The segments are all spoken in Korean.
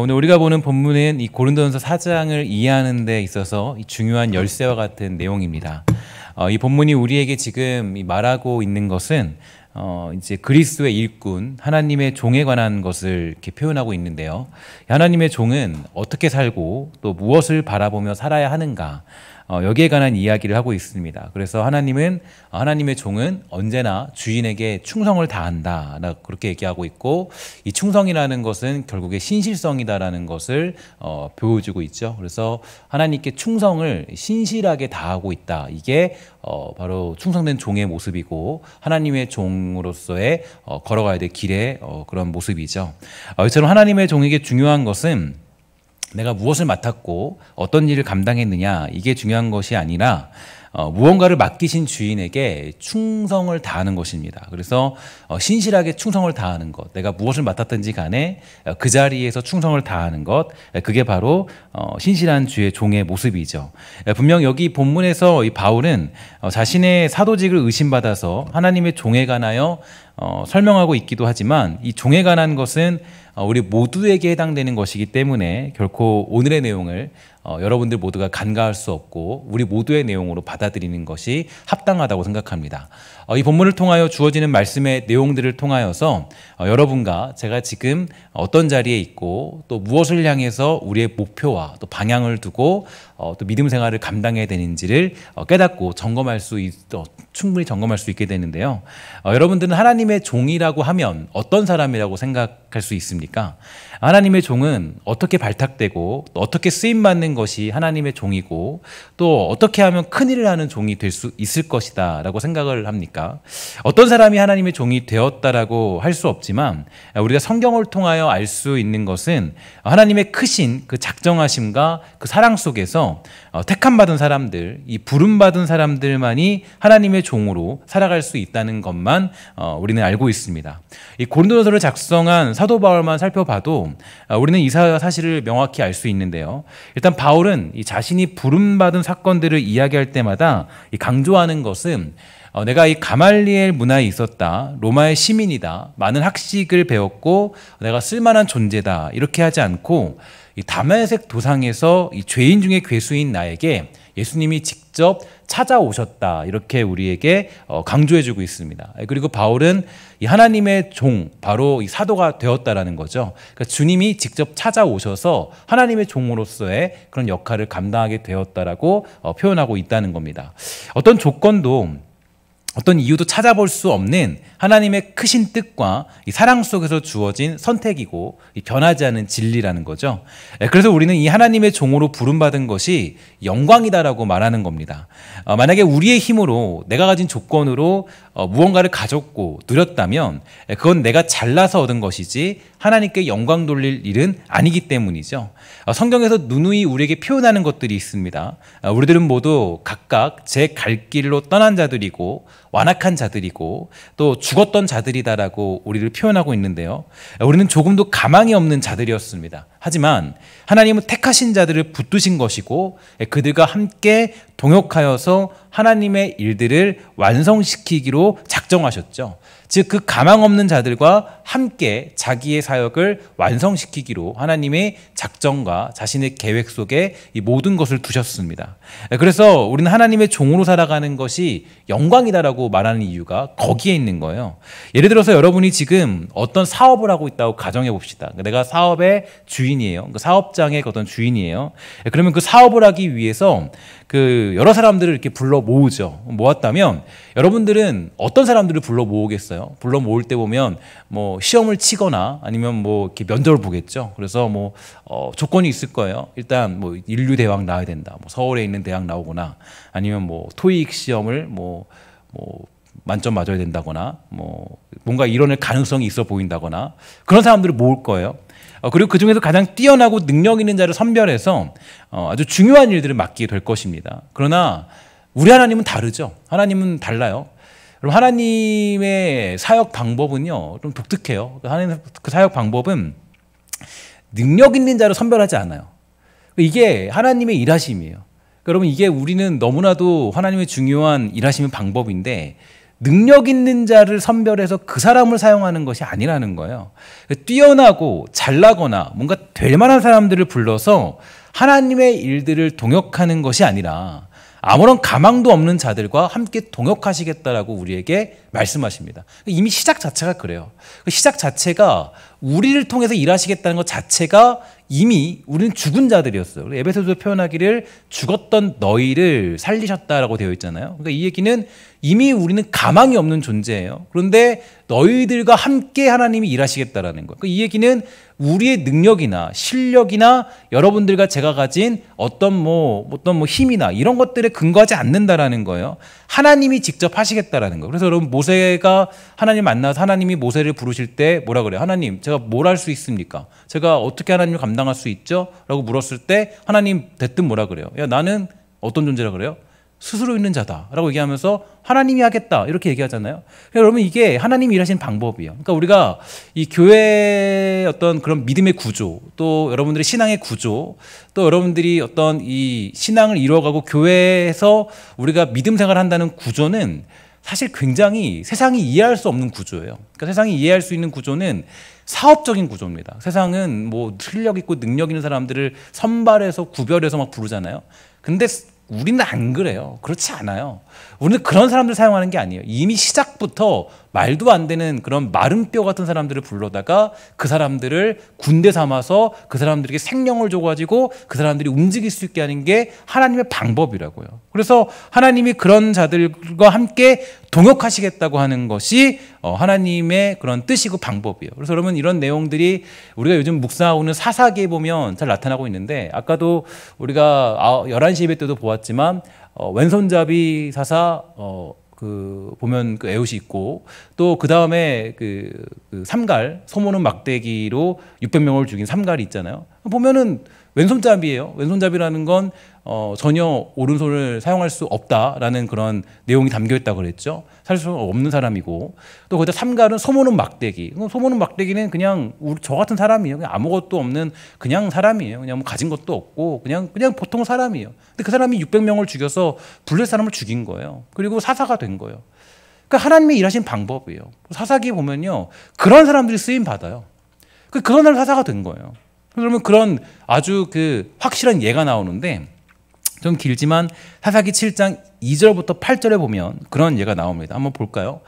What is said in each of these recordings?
오늘 우리가 보는 본문은 이 고린도전서 4장을 이해하는 데 있어서 중요한 열쇠와 같은 내용입니다. 이 본문이 우리에게 지금 말하고 있는 것은 이제 그리스도의 일꾼, 하나님의 종에 관한 것을 이렇게 표현하고 있는데요. 하나님의 종은 어떻게 살고 또 무엇을 바라보며 살아야 하는가, 여기에 관한 이야기를 하고 있습니다. 그래서 하나님의 종은 언제나 주인에게 충성을 다한다, 그렇게 얘기하고 있고, 이 충성이라는 것은 결국에 신실성이다라는 것을 보여주고 있죠. 그래서 하나님께 충성을 신실하게 다하고 있다. 이게 바로 충성된 종의 모습이고 하나님의 종으로서의 걸어가야 될 길의 그런 모습이죠. 이처럼 하나님의 종에게 중요한 것은 내가 무엇을 맡았고 어떤 일을 감당했느냐, 이게 중요한 것이 아니라 무언가를 맡기신 주인에게 충성을 다하는 것입니다. 그래서 신실하게 충성을 다하는 것, 내가 무엇을 맡았든지 간에 그 자리에서 충성을 다하는 것, 그게 바로 신실한 주의 종의 모습이죠. 분명 여기 본문에서 이 바울은 자신의 사도직을 의심받아서 하나님의 종에 관하여 설명하고 있기도 하지만, 이 종에 관한 것은 우리 모두에게 해당되는 것이기 때문에 결코 오늘의 내용을 여러분들 모두가 간과할 수 없고 우리 모두의 내용으로 받아들이는 것이 합당하다고 생각합니다. 이 본문을 통하여 주어지는 말씀의 내용들을 통하여서 여러분과 제가 지금 어떤 자리에 있고 또 무엇을 향해서 우리의 목표와 또 방향을 두고 또 믿음 생활을 감당해야 되는지를 깨닫고 충분히 점검할 수 있게 되는데요. 여러분들은 하나님의 종이라고 하면 어떤 사람이라고 생각할 수 있습니까? 하나님의 종은 어떻게 발탁되고 또 어떻게 쓰임받는 것이 하나님의 종이고 또 어떻게 하면 큰일을 하는 종이 될 수 있을 것이다 라고 생각을 합니까? 어떤 사람이 하나님의 종이 되었다라고 할 수 없지만, 우리가 성경을 통하여 알 수 있는 것은 하나님의 크신 그 작정하심과 그 사랑 속에서 택함받은 사람들, 이 부름받은 사람들만이 하나님의 종으로 살아갈 수 있다는 것만 우리는 알고 있습니다. 이 고린도전서를 작성한 사도 바울만 살펴봐도 우리는 이 사실을 명확히 알 수 있는데요. 일단 바울은 이 자신이 부름받은 사건들을 이야기할 때마다 강조하는 것은 내가 이 가말리엘 문화에 있었다, 로마의 시민이다, 많은 학식을 배웠고 내가 쓸만한 존재다, 이렇게 하지 않고 이 다메섹 도상에서 이 죄인 중에 괴수인 나에게 예수님이 직접 찾아오셨다, 이렇게 우리에게 강조해주고 있습니다. 그리고 바울은 이 하나님의 종, 바로 이 사도가 되었다라는 거죠. 그러니까 주님이 직접 찾아오셔서 하나님의 종으로서의 그런 역할을 감당하게 되었다라고 표현하고 있다는 겁니다. 어떤 조건도 어떤 이유도 찾아볼 수 없는 하나님의 크신 뜻과 이 사랑 속에서 주어진 선택이고 이 변하지 않은 진리라는 거죠. 그래서 우리는 이 하나님의 종으로 부름받은 것이 영광이다라고 말하는 겁니다. 만약에 우리의 힘으로 내가 가진 조건으로 무언가를 가졌고 누렸다면 그건 내가 잘나서 얻은 것이지 하나님께 영광 돌릴 일은 아니기 때문이죠. 성경에서 누누이 우리에게 표현하는 것들이 있습니다. 우리들은 모두 각각 제 갈 길로 떠난 자들이고 완악한 자들이고 또 죽었던 자들이다라고 우리를 표현하고 있는데요. 우리는 조금도 가망이 없는 자들이었습니다. 하지만 하나님은 택하신 자들을 붙드신 것이고 그들과 함께 동역하여서 하나님의 일들을 완성시키기로 작정하셨죠. 즉 그 가망 없는 자들과 함께 자기의 사역을 완성시키기로 하나님의 작정과 자신의 계획 속에 이 모든 것을 두셨습니다. 그래서 우리는 하나님의 종으로 살아가는 것이 영광이다라고 말하는 이유가 거기에 있는 거예요. 예를 들어서 여러분이 지금 어떤 사업을 하고 있다고 가정해 봅시다. 내가 사업의 주인이에요. 그 사업장의 어떤 주인이에요. 그러면 그 사업을 하기 위해서 여러 사람들을 이렇게 불러 모으죠. 모았다면 여러분들은 어떤 사람들을 불러 모으겠어요? 불러 모을 때 보면 뭐 시험을 치거나 아니면 뭐 이렇게 면접을 보겠죠. 그래서 뭐 조건이 있을 거예요. 일단 뭐 인류 대학 나와야 된다. 뭐 서울에 있는 대학 나오거나 아니면 뭐 토익 시험을 뭐 만점 맞아야 된다거나 뭐 뭔가 이뤄낼 가능성이 있어 보인다거나 그런 사람들을 모을 거예요. 그리고 그 중에서 가장 뛰어나고 능력 있는 자를 선별해서 아주 중요한 일들을 맡기게 될 것입니다. 그러나 우리 하나님은 다르죠. 하나님은 달라요. 그럼 하나님의 사역 방법은요 좀 독특해요. 하나님 그 사역 방법은 능력 있는 자를 선별하지 않아요. 이게 하나님의 일하심이에요. 여러분, 이게 우리는 너무나도 하나님의 중요한 일하시는 방법인데 능력 있는 자를 선별해서 그 사람을 사용하는 것이 아니라는 거예요. 뛰어나고 잘나거나 뭔가 될 만한 사람들을 불러서 하나님의 일들을 동역하는 것이 아니라 아무런 가망도 없는 자들과 함께 동역하시겠다라고 우리에게 말씀하십니다. 이미 시작 자체가 그래요. 시작 자체가 우리를 통해서 일하시겠다는 것 자체가 이미 우리는 죽은 자들이었어요. 에베소서 표현하기를 죽었던 너희를 살리셨다라고 되어 있잖아요. 그러니까 이 얘기는 이미 우리는 가망이 없는 존재예요. 그런데 너희들과 함께 하나님이 일하시겠다라는 거예요. 그러니까 이 얘기는 우리의 능력이나 실력이나 여러분들과 제가 가진 어떤 힘이나 이런 것들에 근거하지 않는다라는 거예요. 하나님이 직접 하시겠다라는 거예요. 그래서 여러분 모세가 하나님 만나서 하나님이 모세를 부르실 때 뭐라 그래요? 하나님, 제가 뭘 할 수 있습니까? 제가 어떻게 하나님을 감당할 수 있죠? 라고 물었을 때 하나님 대뜸 뭐라 그래요? 야, 나는 어떤 존재라 그래요? 스스로 있는 자다라고 얘기하면서 하나님이 하겠다 이렇게 얘기하잖아요. 여러분 이게 하나님이 일하시는 방법이에요. 그러니까 우리가 이 교회의 어떤 그런 믿음의 구조, 또 여러분들의 신앙의 구조, 또 여러분들이 어떤 이 신앙을 이루어가고 교회에서 우리가 믿음 생활을 한다는 구조는 사실 굉장히 세상이 이해할 수 없는 구조예요. 그러니까 세상이 이해할 수 있는 구조는 사업적인 구조입니다. 세상은 뭐 실력 있고 능력 있는 사람들을 선발해서 구별해서 막 부르잖아요. 근데 우리는 안 그래요. 그렇지 않아요. 우리는 그런 사람들 사용하는 게 아니에요. 이미 시작부터 말도 안 되는 그런 마른 뼈 같은 사람들을 불러다가 그 사람들을 군대 삼아서 그 사람들에게 생명을 줘가지고 그 사람들이 움직일 수 있게 하는 게 하나님의 방법이라고요. 그래서 하나님이 그런 자들과 함께 동역하시겠다고 하는 것이 하나님의 그런 뜻이고 방법이에요. 그래서 여러분 이런 내용들이 우리가 요즘 묵상하고는 사사기에 보면 잘 나타나고 있는데, 아까도 우리가 11시 예배 때도 보았지만 왼손잡이 사사 보면 그 에웃이 있고, 또 그 다음에 그 삼갈 소모는 막대기로 600명을 죽인 삼갈이 있잖아요. 보면은 왼손잡이에요. 왼손잡이라는 건 전혀 오른손을 사용할 수 없다라는 그런 내용이 담겨 있다고 그랬죠. 살 수 없는 사람이고, 또 거기다 삼갈은 소모는 막대기. 소모는 막대기는 그냥 저 같은 사람이에요. 그냥 아무것도 없는 그냥 사람이에요. 그냥 뭐 가진 것도 없고 그냥 보통 사람이에요. 근데 그 사람이 600명을 죽여서 블레 사람을 죽인 거예요. 그리고 사사가 된 거예요. 그러니까 하나님이 일하신 방법이에요. 사사기 보면요, 그런 사람들이 쓰임 받아요. 그런 사람 사사가 된 거예요. 그러면 그런 아주 확실한 예가 나오는데, 좀 길지만 사사기 7장 2절부터 8절에 보면 그런 예가 나옵니다. 한번 볼까요?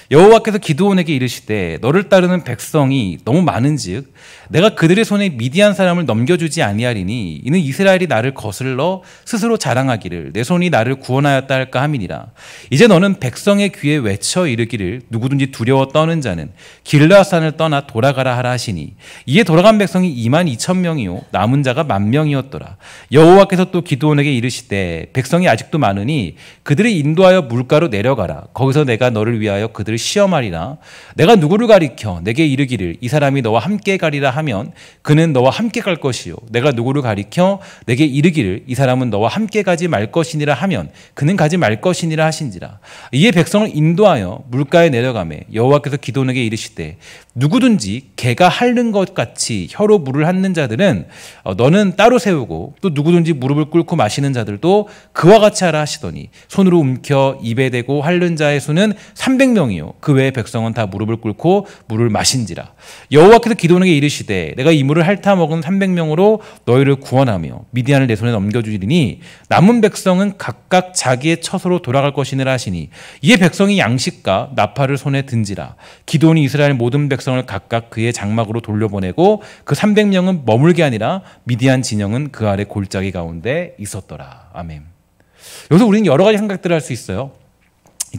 여호와께서 기드온에게 이르시되 너를 따르는 백성이 너무 많은즉 내가 그들의 손에 미디안 사람을 넘겨주지 아니하리니 이는 이스라엘이 나를 거슬러 스스로 자랑하기를 내 손이 나를 구원하였다 할까 함이니라. 이제 너는 백성의 귀에 외쳐 이르기를 누구든지 두려워 떠는 자는 길르앗산을 떠나 돌아가라 하라 하시니 이에 돌아간 백성이 22,000명이요 남은 자가 10,000명이었더라. 여호와께서 또 기드온에게 이르시되 백성이 아직도 많으니 그들을 인도하여 물가로 내려가라. 거기서 내가 너를 위하여 그들을 시험하리라. 내가 누구를 가리켜 내게 이르기를 이 사람이 너와 함께 가리라 하면 그는 너와 함께 갈 것이요 내가 누구를 가리켜 내게 이르기를 이 사람은 너와 함께 가지 말 것이니라 하면 그는 가지 말 것이니라 하신지라. 이에 백성을 인도하여 물가에 내려가매 여호와께서 기드온에게 이르시되 누구든지 개가 핥는 것 같이 혀로 물을 핥는 자들은 너는 따로 세우고 또 누구든지 무릎을 꿇고 마시는 자들도 그와 같이 하라 하시더니 손으로 움켜 입에 대고 핥는 자의 수는 300명이요 그 외의 백성은 다 무릎을 꿇고 물을 마신지라. 여호와께서 기드온에게 이르시되 내가 이 물을 핥아 먹은 300명으로 너희를 구원하며 미디안을 내 손에 넘겨주리니 남은 백성은 각각 자기의 처소로 돌아갈 것이니라 하시니 이에 백성이 양식과 나팔을 손에 든지라. 기드온이 이스라엘 모든 백성을 각각 그의 장막으로 돌려보내고 그 300명은 머물게 아니라 미디안 진영은 그 아래 골짜기 가운데 있었더라. 아멘. 여기서 우리는 여러 가지 생각들을 할 수 있어요.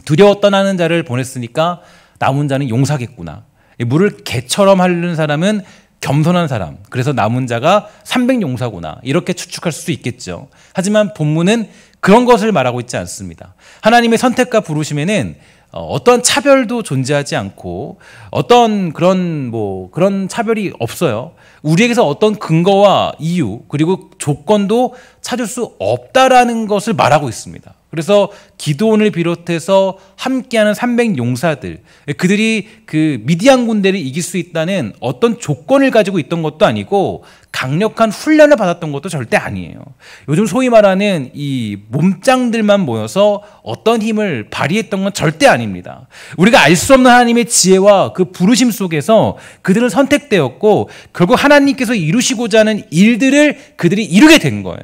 두려워 떠나는 자를 보냈으니까 남은 자는 용사겠구나. 물을 개처럼 핥는 사람은 겸손한 사람, 그래서 남은 자가 300용사구나, 이렇게 추측할 수 있겠죠. 하지만 본문은 그런 것을 말하고 있지 않습니다. 하나님의 선택과 부르심에는 어떤 차별도 존재하지 않고 어떤 그런 차별이 없어요. 우리에게서 어떤 근거와 이유 그리고 조건도 찾을 수 없다라는 것을 말하고 있습니다. 그래서 기드온을 비롯해서 함께하는 300용사들, 그들이 그 미디안 군대를 이길 수 있다는 어떤 조건을 가지고 있던 것도 아니고 강력한 훈련을 받았던 것도 절대 아니에요. 요즘 소위 말하는 이 몸짱들만 모여서 어떤 힘을 발휘했던 건 절대 아닙니다. 우리가 알 수 없는 하나님의 지혜와 그 부르심 속에서 그들은 선택되었고 결국 하나님께서 이루시고자 하는 일들을 그들이 이루게 된 거예요.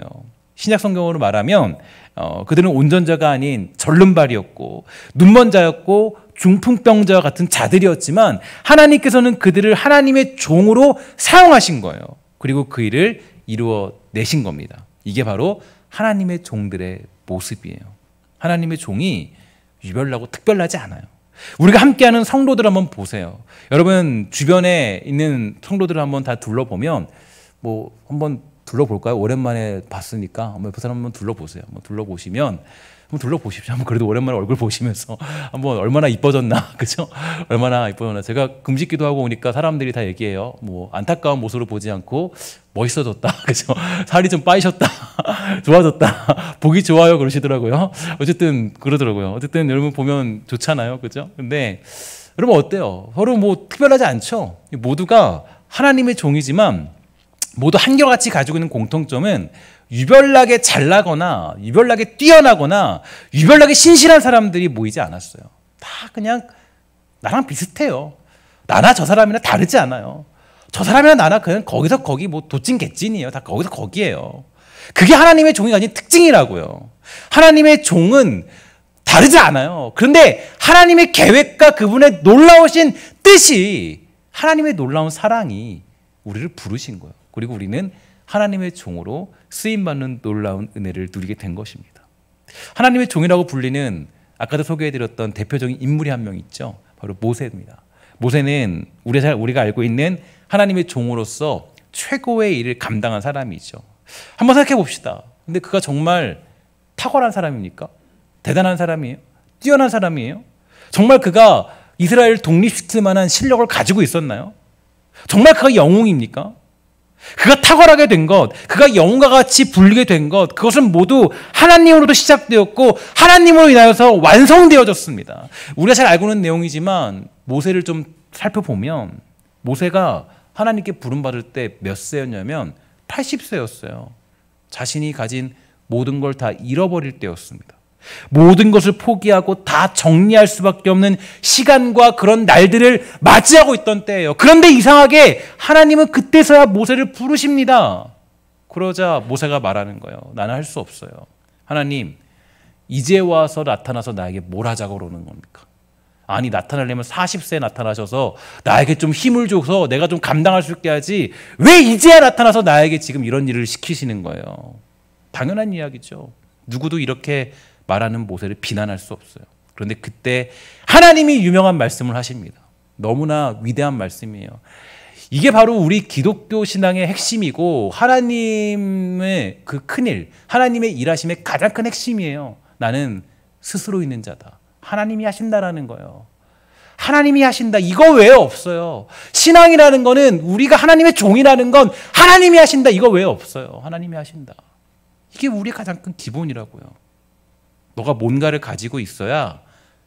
신약 성경으로 말하면 그들은 온전자가 아닌 절름발이었고 눈먼 자였고 중풍병자와 같은 자들이었지만 하나님께서는 그들을 하나님의 종으로 사용하신 거예요. 그리고 그 일을 이루어내신 겁니다. 이게 바로 하나님의 종들의 모습이에요. 하나님의 종이 유별나고 특별하지 않아요. 우리가 함께하는 성도들 한번 보세요. 여러분 주변에 있는 성도들을 한번 다 둘러보면 뭐 한번 둘러볼까요? 오랜만에 봤으니까 한번 그 사람 한번 둘러보세요. 한번 둘러보시면 한번 둘러보십시오. 한번 그래도 오랜만에 얼굴 보시면서 한번 얼마나 이뻐졌나, 그죠? 얼마나 이뻐졌나. 제가 금식기도 하고 오니까 사람들이 다 얘기해요. 뭐 안타까운 모습으로 보지 않고 멋있어졌다, 그죠? 살이 좀 빠지셨다, 좋아졌다, 보기 좋아요 그러시더라고요. 어쨌든 그러더라고요. 어쨌든 여러분 보면 좋잖아요, 그죠? 근데 여러분 어때요? 서로 뭐 특별하지 않죠? 모두가 하나님의 종이지만 모두 한결같이 가지고 있는 공통점은 유별나게 잘나거나 유별나게 뛰어나거나 유별나게 신실한 사람들이 모이지 않았어요. 다 그냥 나랑 비슷해요. 나나 저 사람이나 다르지 않아요. 저 사람이나 나나 그냥 거기서 거기 뭐 도찐 개찐이에요. 다 거기서 거기에요. 그게 하나님의 종이 가진 특징이라고요. 하나님의 종은 다르지 않아요. 그런데 하나님의 계획과 그분의 놀라우신 뜻이, 하나님의 놀라운 사랑이 우리를 부르신 거예요. 그리고 우리는 하나님의 종으로 쓰임받는 놀라운 은혜를 누리게 된 것입니다. 하나님의 종이라고 불리는 아까도 소개해드렸던 대표적인 인물이 한 명 있죠. 바로 모세입니다. 모세는 우리가 알고 있는 하나님의 종으로서 최고의 일을 감당한 사람이죠. 한번 생각해 봅시다. 근데 그가 정말 탁월한 사람입니까? 대단한 사람이에요? 뛰어난 사람이에요? 정말 그가 이스라엘을 독립시킬 만한 실력을 가지고 있었나요? 정말 그가 영웅입니까? 그가 탁월하게 된 것, 그가 영웅과 같이 불리게 된 것, 그것은 모두 하나님으로도 시작되었고 하나님으로 인하여서 완성되어졌습니다. 우리가 잘 알고 있는 내용이지만 모세를 좀 살펴보면 모세가 하나님께 부름받을 때 몇 세였냐면 80세였어요. 자신이 가진 모든 걸 다 잃어버릴 때였습니다. 모든 것을 포기하고 다 정리할 수밖에 없는 시간과 그런 날들을 맞이하고 있던 때예요. 그런데 이상하게 하나님은 그때서야 모세를 부르십니다. 그러자 모세가 말하는 거예요. 나는 할 수 없어요. 하나님, 이제 와서 나타나서 나에게 뭘 하자고 그러는 겁니까? 아니, 나타나려면 40세에 나타나셔서 나에게 좀 힘을 줘서 내가 좀 감당할 수 있게 하지, 왜 이제야 나타나서 나에게 지금 이런 일을 시키시는 거예요? 당연한 이야기죠. 누구도 이렇게 말하는 모세를 비난할 수 없어요. 그런데 그때 하나님이 유명한 말씀을 하십니다. 너무나 위대한 말씀이에요. 이게 바로 우리 기독교 신앙의 핵심이고 하나님의 그 큰일, 하나님의 일하심의 가장 큰 핵심이에요. 나는 스스로 있는 자다. 하나님이 하신다라는 거예요. 하나님이 하신다. 이거 외에 없어요. 신앙이라는 거는, 우리가 하나님의 종이라는 건 하나님이 하신다. 이거 외에 없어요. 하나님이 하신다. 이게 우리의 가장 큰 기본이라고요. 너가 뭔가를 가지고 있어야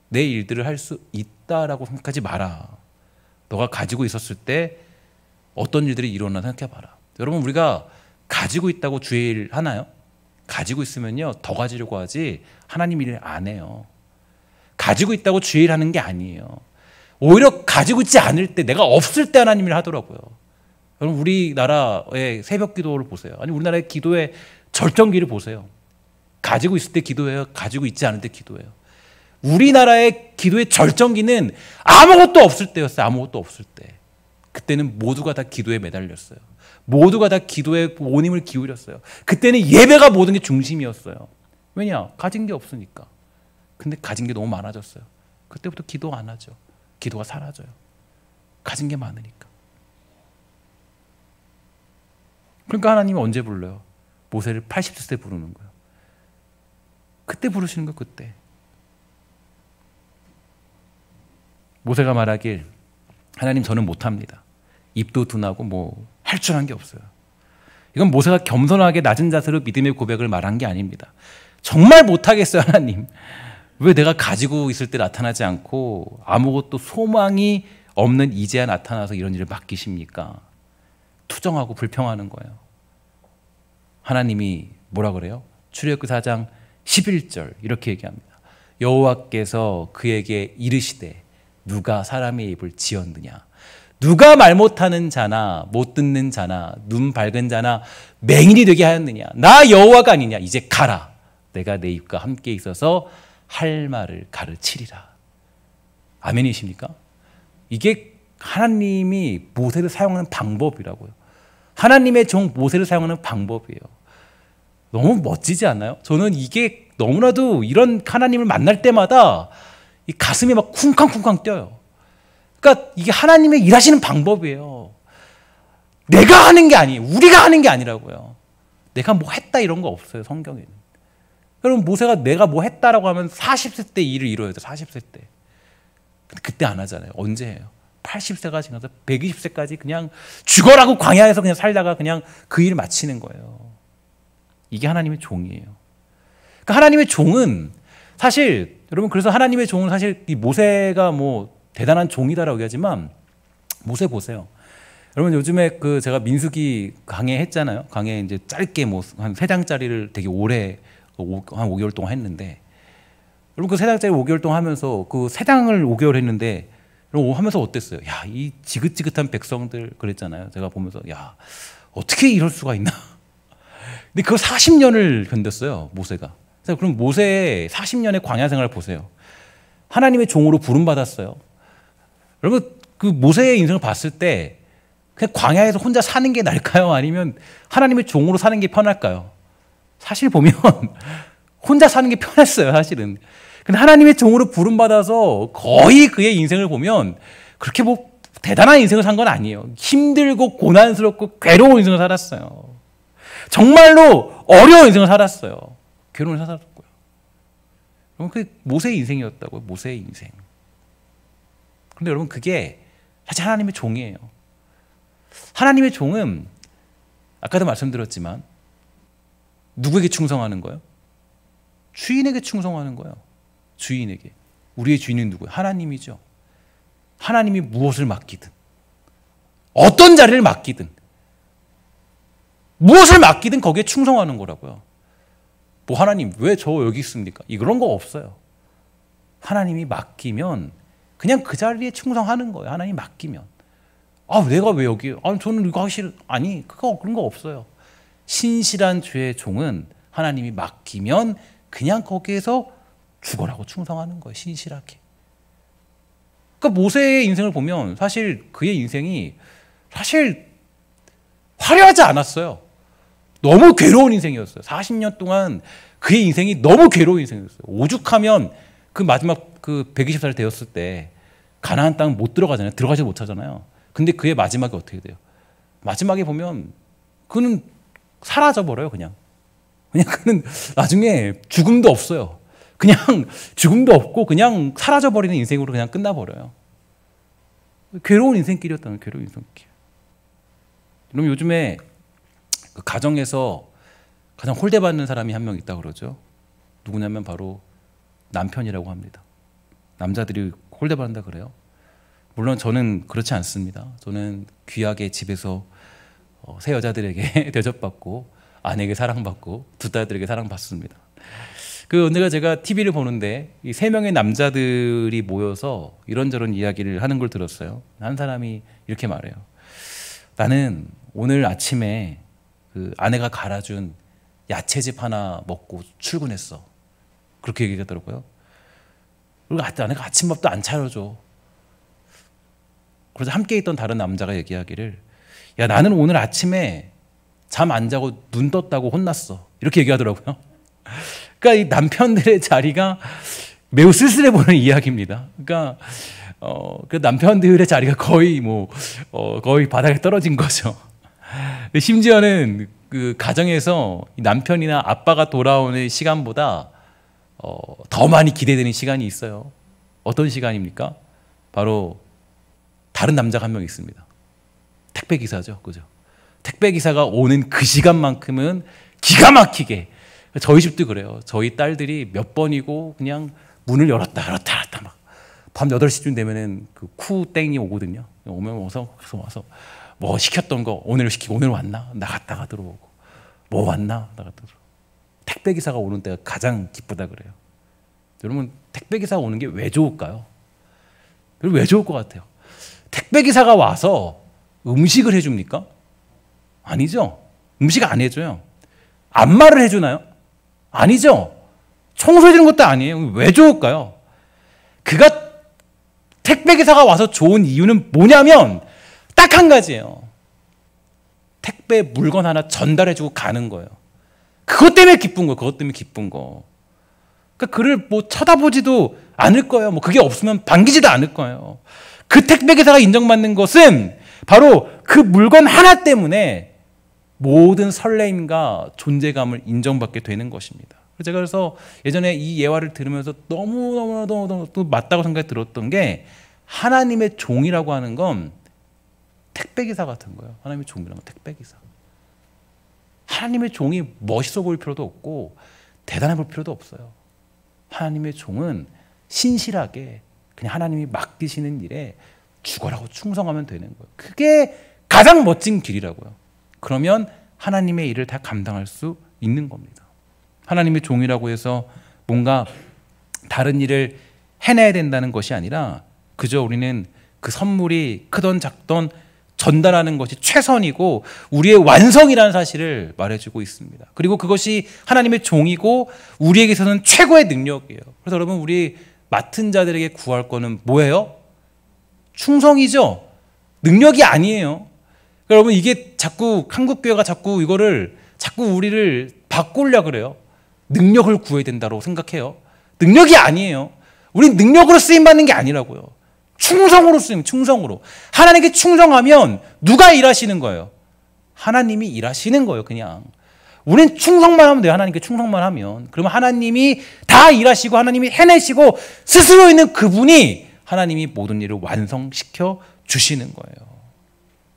내 일들을 할 수 있다라고 생각하지 마라. 너가 가지고 있었을 때 어떤 일들이 일어나 생각해봐라. 여러분, 우리가 가지고 있다고 주의 일 하나요? 가지고 있으면요 더 가지려고 하지 하나님 일을 안 해요. 가지고 있다고 주의 일 하는 게 아니에요. 오히려 가지고 있지 않을 때, 내가 없을 때 하나님 일 하더라고요. 여러분, 우리나라의 새벽 기도를 보세요. 아니, 우리나라의 기도의 절정기를 보세요. 가지고 있을 때 기도해요? 가지고 있지 않을 때 기도해요? 우리나라의 기도의 절정기는 아무것도 없을 때였어요. 아무것도 없을 때. 그때는 모두가 다 기도에 매달렸어요. 모두가 다 기도에 온 힘을 기울였어요. 그때는 예배가 모든 게 중심이었어요. 왜냐? 가진 게 없으니까. 근데 가진 게 너무 많아졌어요. 그때부터 기도 안 하죠. 기도가 사라져요. 가진 게 많으니까. 그러니까 하나님이 언제 불러요? 모세를 80세 때 부르는 거예요. 그때 부르시는 거, 그때. 모세가 말하길, 하나님, 저는 못합니다. 입도 둔하고 뭐 할 줄 아는 게 없어요. 이건 모세가 겸손하게 낮은 자세로 믿음의 고백을 말한 게 아닙니다. 정말 못하겠어요, 하나님. 왜 내가 가지고 있을 때 나타나지 않고 아무것도 소망이 없는 이제야 나타나서 이런 일을 맡기십니까? 투정하고 불평하는 거예요. 하나님이 뭐라 그래요? 출애굽기 4장 11절 이렇게 얘기합니다. 여호와께서 그에게 이르시되 누가 사람의 입을 지었느냐? 누가 말 못하는 자나 못 듣는 자나 눈 밝은 자나 맹인이 되게 하였느냐? 나 여호와가 아니냐? 이제 가라. 내가 내 입과 함께 있어서 할 말을 가르치리라. 아멘이십니까? 이게 하나님이 모세를 사용하는 방법이라고요. 하나님의 종 모세를 사용하는 방법이에요. 너무 멋지지 않나요? 저는 이게 너무나도 이런 하나님을 만날 때마다 이 가슴이 막 쿵쾅쿵쾅 뛰어요. 그러니까 이게 하나님의 일하시는 방법이에요. 내가 하는 게 아니에요. 우리가 하는 게 아니라고요. 내가 뭐 했다 이런 거 없어요, 성경에는. 그럼 모세가 내가 뭐 했다라고 하면 40세 때 일을 이뤄야 돼, 40세 때. 근데 그때 안 하잖아요. 언제 해요? 80세가 지나서 120세까지 그냥 죽어라고 광야에서 그냥 살다가 그냥 그 일을 마치는 거예요. 이게 하나님의 종이에요. 그러니까 하나님의 종은 사실 여러분, 그래서 하나님의 종은 사실 이 모세가 뭐 대단한 종이다라고 얘기하지만 모세 보세요. 여러분 요즘에 그 제가 민수기 강해 했잖아요. 강해 이제 짧게 뭐 한 3장짜리를 되게 오래 한 5개월 동안 했는데, 여러분 그 3장짜리 5개월 동안 하면서 그 3장을 5개월 했는데 여러분 하면서 어땠어요? 야, 이 지긋지긋한 백성들 그랬잖아요. 제가 보면서 야, 어떻게 이럴 수가 있나? 근데 그걸 40년을 견뎠어요, 모세가. 그럼 모세의 40년의 광야 생활을 보세요. 하나님의 종으로 부름받았어요. 여러분 그 모세의 인생을 봤을 때 그냥 광야에서 혼자 사는 게 나을까요? 아니면 하나님의 종으로 사는 게 편할까요? 사실 보면 혼자 사는 게 편했어요, 사실은. 근데 하나님의 종으로 부름받아서 거의 그의 인생을 보면 그렇게 뭐 대단한 인생을 산 건 아니에요. 힘들고 고난스럽고 괴로운 인생을 살았어요. 정말로 어려운 인생을 살았어요. 괴로운 인생을 살았고요. 여러분 그게 모세의 인생이었다고요, 모세의 인생. 그런데 여러분 그게 사실 하나님의 종이에요. 하나님의 종은 아까도 말씀드렸지만 누구에게 충성하는 거예요? 주인에게 충성하는 거예요. 주인에게. 우리의 주인은 누구예요? 하나님이죠. 하나님이 무엇을 맡기든 어떤 자리를 맡기든 무엇을 맡기든 거기에 충성하는 거라고요. 뭐 하나님 왜 저 여기 있습니까? 이런 거 없어요. 하나님이 맡기면 그냥 그 자리에 충성하는 거예요. 하나님 맡기면. 아, 내가 왜 여기? 아, 저는 이거 하기 싫어. 아니, 그런 거 없어요. 신실한 주의 종은 하나님이 맡기면 그냥 거기에서 죽어라고 충성하는 거예요. 신실하게. 그러니까 모세의 인생을 보면 사실 그의 인생이 사실 화려하지 않았어요. 너무 괴로운 인생이었어요. 40년 동안 그의 인생이 너무 괴로운 인생이었어요. 오죽하면 그 마지막 그 120살 되었을 때 가나안 땅 못 들어가잖아요. 들어가지 못하잖아요. 근데 그의 마지막이 어떻게 돼요? 마지막에 보면 그는 사라져 버려요. 그냥 그는 나중에 죽음도 없어요. 그냥 죽음도 없고 그냥 사라져 버리는 인생으로 그냥 끝나 버려요. 괴로운 인생길이었다는, 괴로운 인생길. 그럼 요즘에 그 가정에서 가장 홀대받는 사람이 한 명 있다 그러죠. 누구냐면 바로 남편이라고 합니다. 남자들이 홀대받는다 그래요. 물론 저는 그렇지 않습니다. 저는 귀하게 집에서 새 여자들에게 대접받고 아내에게 사랑받고 두 딸들에게 사랑받습니다. 그 오늘 제가 TV를 보는데 이 3명의 남자들이 모여서 이런저런 이야기를 하는 걸 들었어요. 한 사람이 이렇게 말해요. 나는 오늘 아침에 그 아내가 갈아준 야채즙 하나 먹고 출근했어. 그렇게 얘기하더라고요. 그리고 아내가 아침밥도 안 차려줘. 그래서 함께 있던 다른 남자가 얘기하기를, 야, 나는 오늘 아침에 잠 안 자고 눈 떴다고 혼났어. 이렇게 얘기하더라고요. 그러니까 이 남편들의 자리가 매우 쓸쓸해 보이는 이야기입니다. 그러니까 그 남편들의 자리가 거의 거의 바닥에 떨어진 거죠. 심지어는 그 가정에서 남편이나 아빠가 돌아오는 시간보다 더 많이 기대되는 시간이 있어요. 어떤 시간입니까? 바로 다른 남자가 한 명 있습니다. 택배 기사죠, 그죠? 택배 기사가 오는 그 시간만큼은 기가 막히게, 저희 집도 그래요. 저희 딸들이 몇 번이고 그냥 문을 열었다 막 밤 8시쯤 되면은 그 쿠땡이 오거든요. 오면 와서 뭐 시켰던 거 오늘 시키고 오늘 왔나? 나갔다가 들어오고 뭐 왔나? 나갔다 들어오고. 택배 기사가 오는 때가 가장 기쁘다 그래요. 여러분, 택배 기사가 오는 게 왜 좋을까요? 왜 좋을 것 같아요? 택배 기사가 와서 음식을 해줍니까? 아니죠. 음식 안 해줘요. 안마를 해주나요? 아니죠. 청소해주는 것도 아니에요. 왜 좋을까요? 택배 기사가 와서 좋은 이유는 뭐냐면 딱 한 가지예요. 택배 물건 하나 전달해주고 가는 거예요. 그것 때문에 기쁜 거예요. 그것 때문에 기쁜 거. 그러니까 그를 뭐 쳐다보지도 않을 거예요. 뭐 그게 없으면 반기지도 않을 거예요. 그 택배 기사가 인정받는 것은 바로 그 물건 하나 때문에 모든 설레임과 존재감을 인정받게 되는 것입니다. 제가 그래서 예전에 이 예화를 들으면서 너무 맞다고 생각이 들었던 게, 하나님의 종이라고 하는 건 택배기사 같은 거예요. 하나님의 종이라면 택배기사. 하나님의 종이 멋있어 보일 필요도 없고 대단해 보일 필요도 없어요. 하나님의 종은 신실하게 그냥 하나님이 맡기시는 일에 죽어라고 충성하면 되는 거예요. 그게 가장 멋진 길이라고요. 그러면 하나님의 일을 다 감당할 수 있는 겁니다. 하나님의 종이라고 해서 뭔가 다른 일을 해내야 된다는 것이 아니라 그저 우리는 그 선물이 크던 작던 전달하는 것이 최선이고 우리의 완성이라는 사실을 말해주고 있습니다. 그리고 그것이 하나님의 종이고 우리에게서는 최고의 능력이에요. 그래서 여러분, 우리 맡은 자들에게 구할 거는 뭐예요? 충성이죠. 능력이 아니에요. 그러니까 여러분, 이게 자꾸 한국교회가 자꾸 우리를 바꾸려고 그래요. 능력을 구해야 된다고 생각해요. 능력이 아니에요. 우린 능력으로 쓰임받는 게 아니라고요. 충성으로 쓰임, 충성으로. 하나님께 충성하면 누가 일하시는 거예요? 하나님이 일하시는 거예요, 그냥. 우린 충성만 하면 돼요, 하나님께 충성만 하면. 그러면 하나님이 다 일하시고 하나님이 해내시고 스스로 있는 그분이 하나님이 모든 일을 완성시켜 주시는 거예요.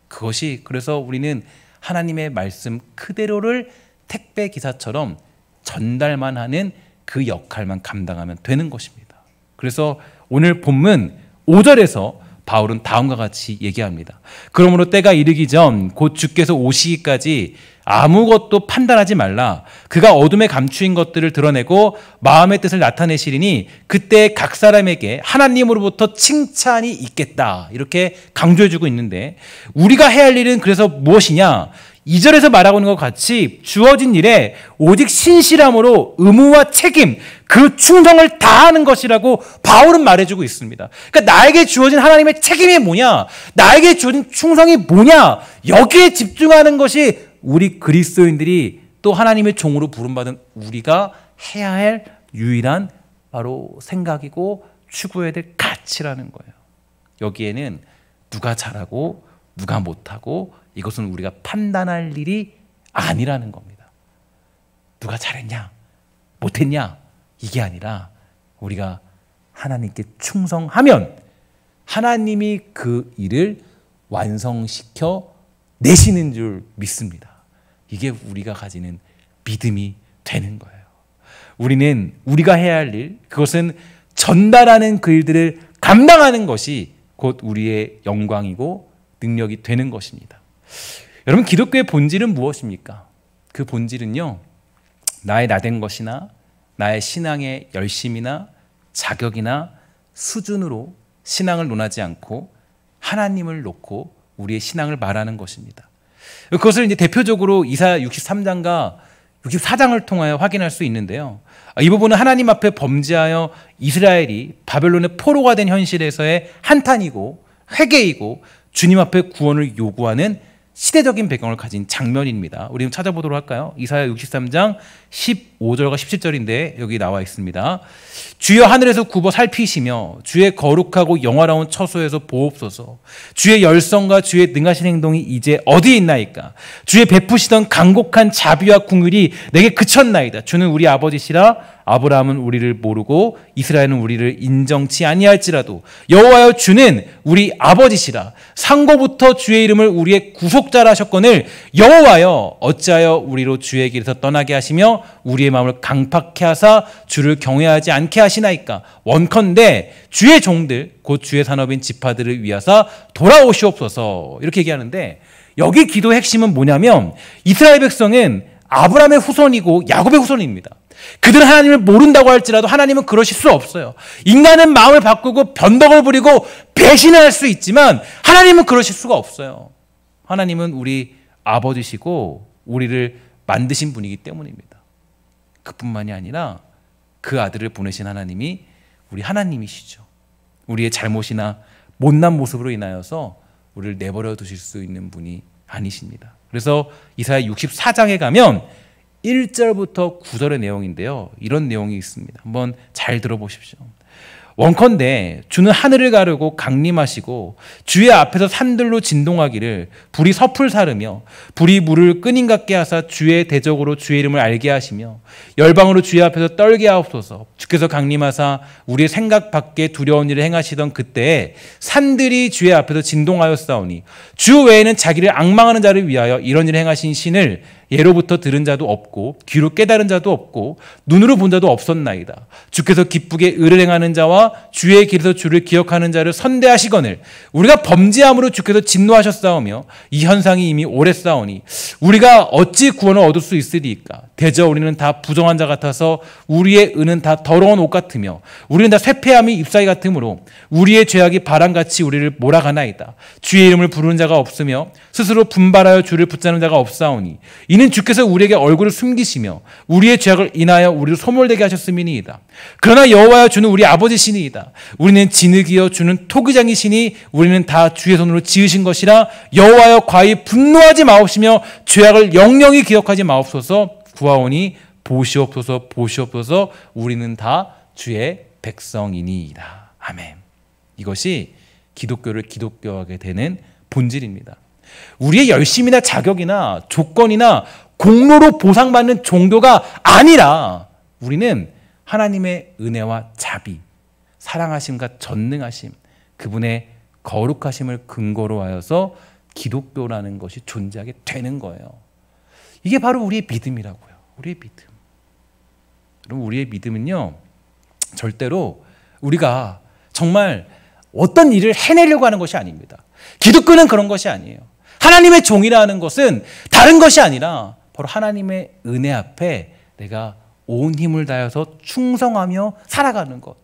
그것이, 그래서 우리는 하나님의 말씀 그대로를 택배 기사처럼 전달만 하는 그 역할만 감당하면 되는 것입니다. 그래서 오늘 본문 5절에서 바울은 다음과 같이 얘기합니다. 그러므로 때가 이르기 전 곧 주께서 오시기까지 아무것도 판단하지 말라. 그가 어둠에 감추인 것들을 드러내고 마음의 뜻을 나타내시리니 그때 각 사람에게 하나님으로부터 칭찬이 있겠다. 이렇게 강조해주고 있는데, 우리가 해야 할 일은 그래서 무엇이냐? 2절에서 말하고 있는 것 같이 주어진 일에 오직 신실함으로 의무와 책임, 그 충성을 다하는 것이라고 바울은 말해주고 있습니다. 그러니까 나에게 주어진 하나님의 책임이 뭐냐? 나에게 주어진 충성이 뭐냐? 여기에 집중하는 것이 우리 그리스도인들이 또 하나님의 종으로 부름받은 우리가 해야 할 유일한 바로 생각이고 추구해야 될 가치라는 거예요. 여기에는 누가 잘하고 누가 못하고 이것은 우리가 판단할 일이 아니라는 겁니다. 누가 잘했냐 못했냐 이게 아니라 우리가 하나님께 충성하면 하나님이 그 일을 완성시켜 내시는 줄 믿습니다. 이게 우리가 가지는 믿음이 되는 거예요. 우리는 우리가 해야 할 일, 그것은 전달하는 그 일들을 감당하는 것이 곧 우리의 영광이고 능력이 되는 것입니다. 여러분, 기독교의 본질은 무엇입니까? 그 본질은요, 나의 나된 것이나 나의 신앙의 열심이나 자격이나 수준으로 신앙을 논하지 않고 하나님을 놓고 우리의 신앙을 말하는 것입니다. 그것을 이제 대표적으로 이사야 63장과 64장을 통하여 확인할 수 있는데요. 이 부분은 하나님 앞에 범죄하여 이스라엘이 바벨론의 포로가 된 현실에서의 한탄이고 회개이고 주님 앞에 구원을 요구하는 시대적인 배경을 가진 장면입니다. 우리 좀 찾아보도록 할까요? 이사야 63장 15절과 17절인데 여기 나와 있습니다. 주여 하늘에서 굽어 살피시며 주의 거룩하고 영화로운 처소에서 보옵소서. 주의 열성과 주의 능하신 행동이 이제 어디에 있나이까? 주의 베푸시던 간곡한 자비와 긍휼이 내게 그쳤나이다. 주는 우리 아버지시라 아브라함은 우리를 모르고 이스라엘은 우리를 인정치 아니할지라도 여호와여 주는 우리 아버지시라. 상고부터 주의 이름을 우리의 구속자라 하셨거늘 여호와여 어찌하여 우리로 주의 길에서 떠나게 하시며 우리의 마음을 강팍케 하사 주를 경외하지 않게 하시나이까. 원컨대 주의 종들 곧 주의 산업인 지파들을 위하사 돌아오시옵소서. 이렇게 얘기하는데 여기 기도의 핵심은 뭐냐면 이스라엘 백성은 아브라함의 후손이고 야곱의 후손입니다. 그들은 하나님을 모른다고 할지라도 하나님은 그러실 수 없어요. 인간은 마음을 바꾸고 변덕을 부리고 배신을 할 수 있지만 하나님은 그러실 수가 없어요. 하나님은 우리 아버지시고 우리를 만드신 분이기 때문입니다. 그뿐만이 아니라 그 아들을 보내신 하나님이 우리 하나님이시죠. 우리의 잘못이나 못난 모습으로 인하여서 우리를 내버려 두실 수 있는 분이 아니십니다. 그래서 이사야 64장에 가면 1절부터 9절의 내용인데요. 이런 내용이 있습니다. 한번 잘 들어보십시오. 원컨대 주는 하늘을 가르고 강림하시고 주의 앞에서 산들로 진동하기를 불이 섭을 사르며 불이 물을 끈인 같게 하사 주의 대적으로 주의 이름을 알게 하시며 열방으로 주의 앞에서 떨게 하옵소서. 주께서 강림하사 우리의 생각 밖에 두려운 일을 행하시던 그때에 산들이 주의 앞에서 진동하였사오니 주 외에는 자기를 앙망하는 자를 위하여 이런 일을 행하신 신을 예로부터 들은 자도 없고 귀로 깨달은 자도 없고 눈으로 본 자도 없었나이다. 주께서 기쁘게 의를 행하는 자와 주의 길에서 주를 기억하는 자를 선대하시거늘 우리가 범죄함으로 주께서 진노하셨사오며 이 현상이 이미 오래 싸우니 우리가 어찌 구원을 얻을 수 있으리까. 대저 우리는 다 부정한 자 같아서 우리의 은은 다 더러운 옷 같으며 우리는 다 쇠폐함이 잎사귀 같으므로 우리의 죄악이 바람같이 우리를 몰아가나이다. 주의 이름을 부르는 자가 없으며 스스로 분발하여 주를 붙잡는 자가 없사오니 이는 주께서 우리에게 얼굴을 숨기시며 우리의 죄악을 인하여 우리를 소몰되게 하셨음이니이다. 그러나 여호와여 주는 우리 아버지시니이다. 우리는 진흙이여 주는 토기장이시니 우리는 다 주의 손으로 지으신 것이라. 여호와여 과히 분노하지 마옵시며 죄악을 영영히 기억하지 마옵소서. 구하오니 보시옵소서 보시옵소서. 우리는 다 주의 백성이니이다. 아멘. 이것이 기독교를 기독교하게 되는 본질입니다. 우리의 열심이나 자격이나 조건이나 공로로 보상받는 종교가 아니라 우리는 하나님의 은혜와 자비, 사랑하심과 전능하심, 그분의 거룩하심을 근거로 하여서 기독교라는 것이 존재하게 되는 거예요. 이게 바로 우리의 믿음이라고요. 우리의 믿음. 그럼 우리의 믿음은요, 절대로 우리가 정말 어떤 일을 해내려고 하는 것이 아닙니다. 기독교는 그런 것이 아니에요. 하나님의 종이라는 것은 다른 것이 아니라 바로 하나님의 은혜 앞에 내가 온 힘을 다해서 충성하며 살아가는 것.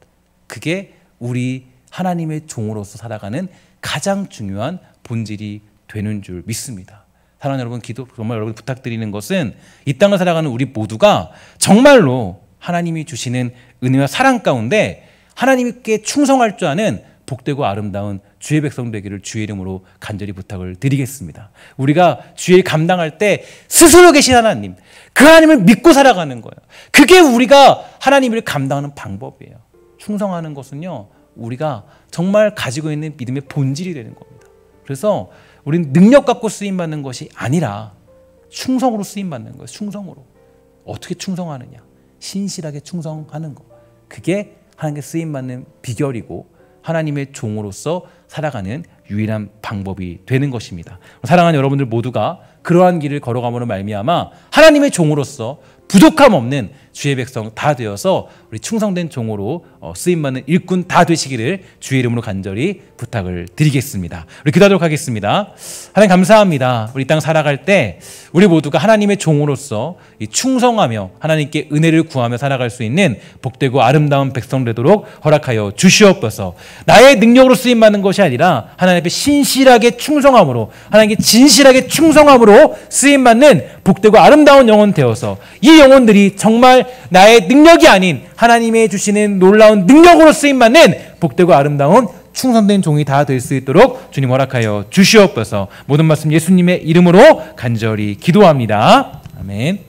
그게 우리 하나님의 종으로서 살아가는 가장 중요한 본질이 되는 줄 믿습니다. 사랑하는 여러분, 정말 여러분 부탁드리는 것은 이 땅을 살아가는 우리 모두가 정말로 하나님이 주시는 은혜와 사랑 가운데 하나님께 충성할 줄 아는 복되고 아름다운 주의 백성 되기를 주의 이름으로 간절히 부탁을 드리겠습니다. 우리가 주의 일 감당할 때 스스로 계신 하나님, 그 하나님을 믿고 살아가는 거예요. 그게 우리가 하나님을 감당하는 방법이에요. 충성하는 것은요, 우리가 정말 가지고 있는 믿음의 본질이 되는 겁니다. 그래서 우리는 능력 갖고 쓰임받는 것이 아니라 충성으로 쓰임받는 거예요. 충성으로. 어떻게 충성하느냐? 신실하게 충성하는 거. 그게 하나님께 쓰임받는 비결이고 하나님의 종으로서 살아가는 유일한 방법이 되는 것입니다. 사랑하는 여러분들 모두가 그러한 길을 걸어감으로 말미암아 하나님의 종으로서 부족함 없는 주의 백성 다 되어서 우리 충성된 종으로 쓰임받는 일꾼 다 되시기를 주의 이름으로 간절히 부탁을 드리겠습니다. 우리 기도하도록 하겠습니다. 하나님 감사합니다. 우리 이 땅 살아갈 때 우리 모두가 하나님의 종으로서 충성하며 하나님께 은혜를 구하며 살아갈 수 있는 복되고 아름다운 백성 되도록 허락하여 주시옵소서. 나의 능력으로 쓰임받는 것이 아니라 하나님 앞에 신실하게 충성함으로 하나님께 진실하게 충성함으로 쓰임받는 복되고 아름다운 영혼 되어서 이 영혼들이 정말 나의 능력이 아닌 하나님의 주시는 놀라운 능력으로 쓰임받는 복되고 아름다운 충성된 종이 다 될 수 있도록 주님 허락하여 주시옵소서. 모든 말씀 예수님의 이름으로 간절히 기도합니다. 아멘.